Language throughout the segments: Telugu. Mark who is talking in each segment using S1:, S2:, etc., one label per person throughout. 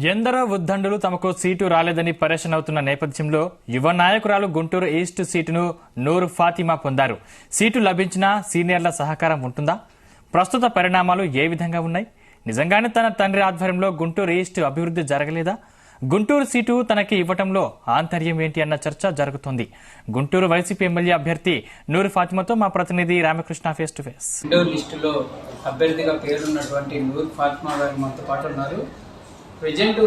S1: ఎందరో ఉద్దండులు తమకు సీటు రాలేదని పరేషాన్ అవుతున్న నేపథ్యంలో యువ నాయకురాలు గుంటూరు ఈస్ట్ సీటును నూరు ఫాతిమా పొందారు. సీటు లభించినా సీనియర్ల సహకారం ఉంటుందా? ప్రస్తుత పరిణామాలు ఏ విధంగా ఉన్నాయి? నిజంగానే తన తండ్రి ఆధ్వర్యంలో గుంటూరు ఈస్ట్ అభివృద్ధి జరగలేదా? గుంటూరు సీటు తనకి ఇవ్వటంలో ఆంతర్యం ఏంటి అన్న చర్చ జరుగుతోంది. గుంటూరు వైసీపీ ఎమ్మెల్యే అభ్యర్థి నూరు ఫాతిమాతో మా ప్రతినిధి Ramakrishna face to face.
S2: Guntur లిస్టులో అభ్యర్థిగా పేరున్నటువంటి నూరు ఫాతిమా గారు మనతో పాటు ఉన్నారు. ప్రజెంట్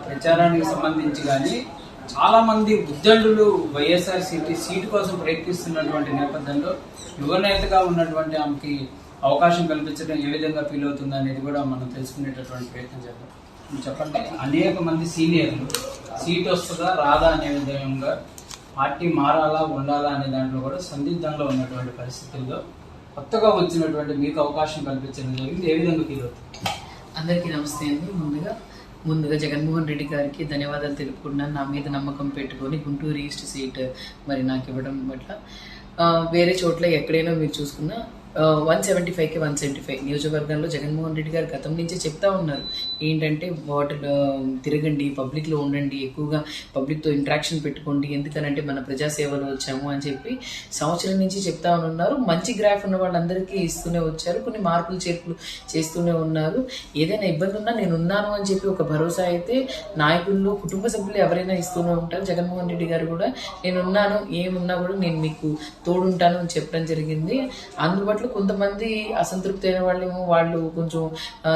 S2: ప్రచారానికి సంబంధించి కానీ చాలా మంది ఉద్దండులు వైఎస్ఆర్ సీటు కోసం ప్రయత్నిస్తున్నటువంటి నేపథ్యంలో యువ నేతగా ఉన్నటువంటి ఆమెకి అవకాశం కల్పించడం ఏ విధంగా ఫీల్ అవుతుంది అనేది కూడా మనం తెలుసుకునేటటువంటి ప్రయత్నం చేద్దాం. చెప్పండి, అనేక మంది సీనియర్లు సీట్ వస్తుందా రాదా అనే విధంగా పార్టీ మారాలా ఉండాలా అనే దాంట్లో కూడా సందిగ్ధంలో ఉన్నటువంటి పరిస్థితుల్లో కొత్తగా వచ్చినటువంటి మీకు అవకాశం కల్పించడం జరిగింది. ఏ విధంగా ఫీల్ అవుతుంది?
S3: అందరికీ నమస్తే అండి. ముందుగా జగన్మోహన్ రెడ్డి గారికి ధన్యవాదాలు తెలుపుకుంటున్నాను. నా మీద నమ్మకం పెట్టుకొని గుంటూరు ఈస్ట్ సీట్ మరి నాకు ఇవ్వడం పట్ల. వేరే చోట్ల ఎక్కడైనా మీరు చూసుకున్నా 175కి 175 నియోజకవర్గంలో జగన్మోహన్ రెడ్డి గారు గతం నుంచి చెప్తా ఉన్నారు ఏంటంటే వాటర్ తిరగండి, పబ్లిక్లో ఉండండి, ఎక్కువగా పబ్లిక్తో ఇంటరాక్షన్ పెట్టుకోండి, ఎందుకనంటే మన ప్రజాసేవలో వచ్చాము అని చెప్పి సంవత్సరం నుంచి చెప్తా ఉన్నారు. మంచి గ్రాఫ్ ఉన్న వాళ్ళందరికీ ఇస్తూనే వచ్చారు, కొన్ని మార్పులు చేర్పులు చేస్తూనే ఉన్నారు. ఏదైనా ఇబ్బంది ఉన్నా నేను ఉన్నాను అని చెప్పి ఒక భరోసా అయితే నాయకులు, కుటుంబ సభ్యులు ఎవరైనా ఇస్తూనే ఉంటారు. జగన్మోహన్ రెడ్డి గారు కూడా నేనున్నాను, ఏమున్నా కూడా నేను మీకు తోడుంటాను అని చెప్పడం జరిగింది. అందుబాటులో కొంతమంది అసంతృప్తి అయిన వాళ్ళేమో వాళ్ళు కొంచెం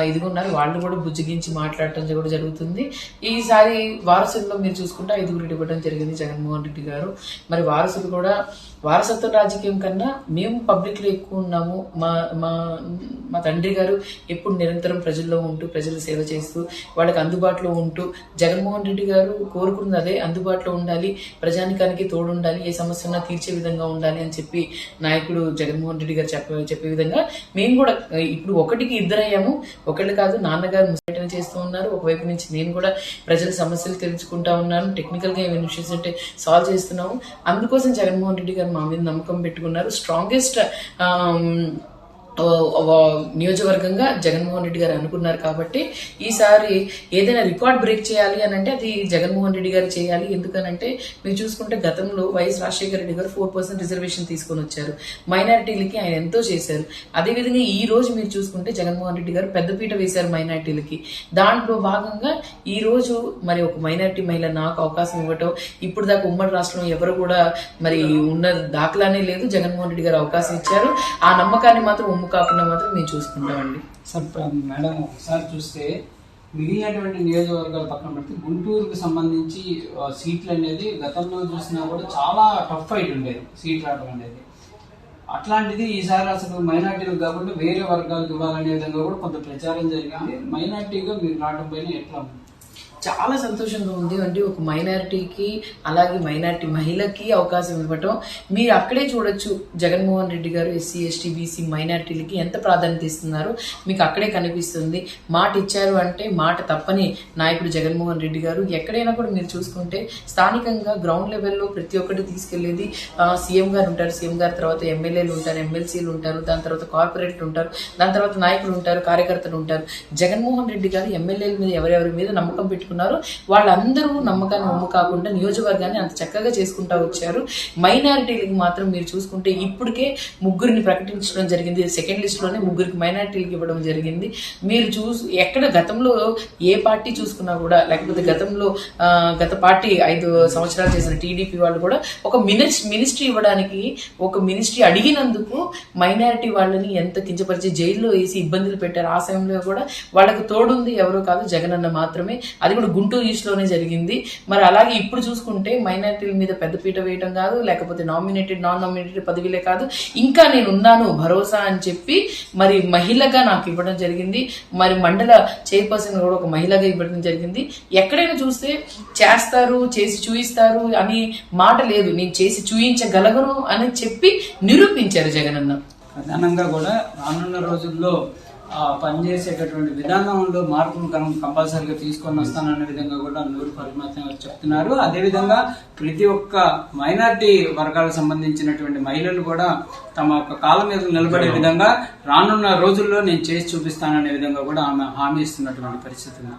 S3: ఇదిగున్నారు, వాళ్ళు కూడా బుజ్జిగించి మాట్లాడటం కూడా జరుగుతుంది. ఈసారి వారసుల్లో మీరు చూసుకుంటే 5గురు ఇవ్వడం జరిగింది జగన్మోహన్ రెడ్డి గారు. మరి వారసులు కూడా వారసత్వ రాజకీయం కన్నా మేము పబ్లిక్ లో ఎక్కువ ఉన్నాము. మా తండ్రి గారు ఎప్పుడు నిరంతరం ప్రజల్లో ఉంటూ ప్రజల సేవ చేస్తూ వాళ్ళకి అందుబాటులో ఉంటూ, జగన్మోహన్ రెడ్డి గారు కోరుకున్నది అదే, అందుబాటులో ఉండాలి, ప్రజానికానికి తోడు ఉండాలి, ఏ సమస్య ఉన్నా తీర్చే విధంగా ఉండాలి అని చెప్పి నాయకుడు జగన్మోహన్ రెడ్డి గారు చెప్పే విధంగా మేము కూడా ఇప్పుడు ఒకటికి ఇద్దరయ్యాము. ఒకళ్ళు కాదు, నాన్నగారు ముసటన చేస్తూ ఉన్నారు, ఒకవైపు నుంచి నేను కూడా ప్రజల సమస్యలు తెలుసుకుంటా ఉన్నాను, టెక్నికల్ గా ఏమైనా ఇష్యూస్ అంటే సాల్వ్ చేస్తున్నాము. అందుకోసం జగన్మోహన్ రెడ్డి గారు మా మీద నమ్మకం పెట్టుకున్నారు. స్ట్రాంగెస్ట్ నియోజకవర్గంగా జగన్మోహన్ రెడ్డి గారు అనుకున్నారు. కాబట్టి ఈసారి ఏదైనా రికార్డ్ బ్రేక్ చేయాలి అని అంటే అది జగన్మోహన్ రెడ్డి గారు చేయాలి. ఎందుకనంటే మీరు చూసుకుంటే గతంలో వైఎస్ రాజశేఖర రెడ్డి గారు 4% రిజర్వేషన్ తీసుకొని వచ్చారు, మైనారిటీలకి ఆయన ఎంతో చేశారు. అదేవిధంగా ఈ రోజు మీరు చూసుకుంటే జగన్మోహన్ రెడ్డి గారు పెద్దపీట వేశారు మైనారిటీలకి. దాంట్లో భాగంగా ఈ రోజు మరి ఒక మైనారిటీ మహిళ నాకు అవకాశం ఇవ్వటం, ఇప్పుడు దాకా ఉమ్మడి రాష్ట్రంలో ఎవరు కూడా మరి ఉన్న దాఖలానే లేదు. జగన్మోహన్ రెడ్డి గారు అవకాశం ఇచ్చారు. ఆ నమ్మకాన్ని మాత్రం కాకుండా మాత్రం మేము చూసుకుంటామండి.
S2: సార్ మేడం, ఒకసారి చూస్తే మిగిలినటువంటి నియోజకవర్గాల పక్కన పెడితే గుంటూరుకు సంబంధించి సీట్లు అనేది గతంలో చూసినా కూడా చాలా టఫ్ ఫైట్ ఉండేది, సీట్ రావడం అనేది. అట్లాంటిది ఈసారి అసలు మైనార్టీలకు కాకుండా వేరే వర్గాలకు ఇవ్వాలనే విధంగా కూడా కొంత ప్రచారం జరిగింది. మైనార్టీగా మీరు రావడం పైన ఎట్లా?
S3: చాలా సంతోషంగా ఉంది అండి. ఒక మైనారిటీకి అలాగే మైనారిటీ మహిళకి అవకాశం ఇవ్వటం మీరు అక్కడే చూడొచ్చు. జగన్మోహన్ రెడ్డి గారు ఎస్సీ ఎస్టీ బీసీ మైనారిటీలకి ఎంత ప్రాధాన్యత ఇస్తున్నారు మీకు అక్కడే కనిపిస్తుంది. మాట ఇచ్చారు అంటే మాట తప్పని నాయకుడు జగన్మోహన్ రెడ్డి గారు. ఎక్కడైనా కూడా మీరు చూసుకుంటే స్థానికంగా గ్రౌండ్ లెవెల్లో ప్రతి ఒక్కటి తీసుకెళ్లేది సీఎం గారు ఉంటారు, సీఎం గారి తర్వాత ఎమ్మెల్యేలు ఉంటారు, ఎమ్మెల్సీలు ఉంటారు, దాని తర్వాత కార్పొరేట్లు ఉంటారు, దాని తర్వాత నాయకులు ఉంటారు, కార్యకర్తలు ఉంటారు. జగన్మోహన్ రెడ్డి గారు ఎమ్మెల్యేల మీద ఎవరెవరి మీద నమ్మకం పెట్టుకున్నారు, వాళ్ళందరూ నమ్మకాన్ని ఒమ్ము కాకుండా నియోజకవర్గాన్ని అంత చక్కగా చేసుకుంటా వచ్చారు. మైనారిటీలకు మాత్రం మీరు చూసుకుంటే ఇప్పటికే 3 ప్రకటించడం జరిగింది. సెకండ్ లిస్ట్ లోనే 3 మైనారిటీలకు ఇవ్వడం జరిగింది. మీరు ఎక్కడ గతంలో ఏ పార్టీ చూసుకున్నా కూడా, లేకపోతే గత పార్టీ 5 సంవత్సరాలు చేసిన టీడీపీ వాళ్ళు కూడా ఒక మినిస్ట్రీ ఇవ్వడానికి, ఒక మినిస్ట్రీ అడిగినందుకు మైనారిటీ వాళ్ళని ఎంత కించపరిచి జైల్లో వేసి ఇబ్బందులు పెట్టారు. ఆ సమయంలో కూడా వాళ్ళకు తోడుంది ఎవరో కాదు, జగనన్న మాత్రమే. అది కూడా గుంటూరు ఈస్ట్ లోనే జరిగింది. మరి అలాగే ఇప్పుడు చూసుకుంటే మైనారిటీల మీద పెద్దపీట వేయడం కాదు, లేకపోతే నామినేటెడ్ నాన్ నామినేటెడ్ పదవిలే కాదు, ఇంకా నేను ఉన్నాను భరోసా అని చెప్పి మరి మహిళగా నాకు ఇవ్వడం జరిగింది. మరి మండల చైర్పర్సన్ కూడా ఒక మహిళగా ఇవ్వడం జరిగింది. ఎక్కడైనా చూస్తే చేస్తారు, చేసి చూయిస్తారు అని మాట లేదు, నేను చేసి చూయించగలను అని చెప్పి నిరూపించారు జగనన్న.
S2: ప్రధానంగా కూడా రానున్న రోజుల్లో పనిచేసేటటువంటి విధానంలో మార్పులు కంపల్సరీగా తీసుకొని వస్తానన్న విధంగా కూడా నూరు ఫాతిమా చెప్తున్నారు. అదేవిధంగా ప్రతి ఒక్క మైనార్టీ వర్గాలకు సంబంధించినటువంటి మహిళలు కూడా తమ యొక్క కాళ్ళ మీద నిలబడే విధంగా రానున్న రోజుల్లో నేను చేసి చూపిస్తాననే విధంగా కూడా ఆమె హామీ ఇస్తున్నటువంటి పరిస్థితి ఉంది.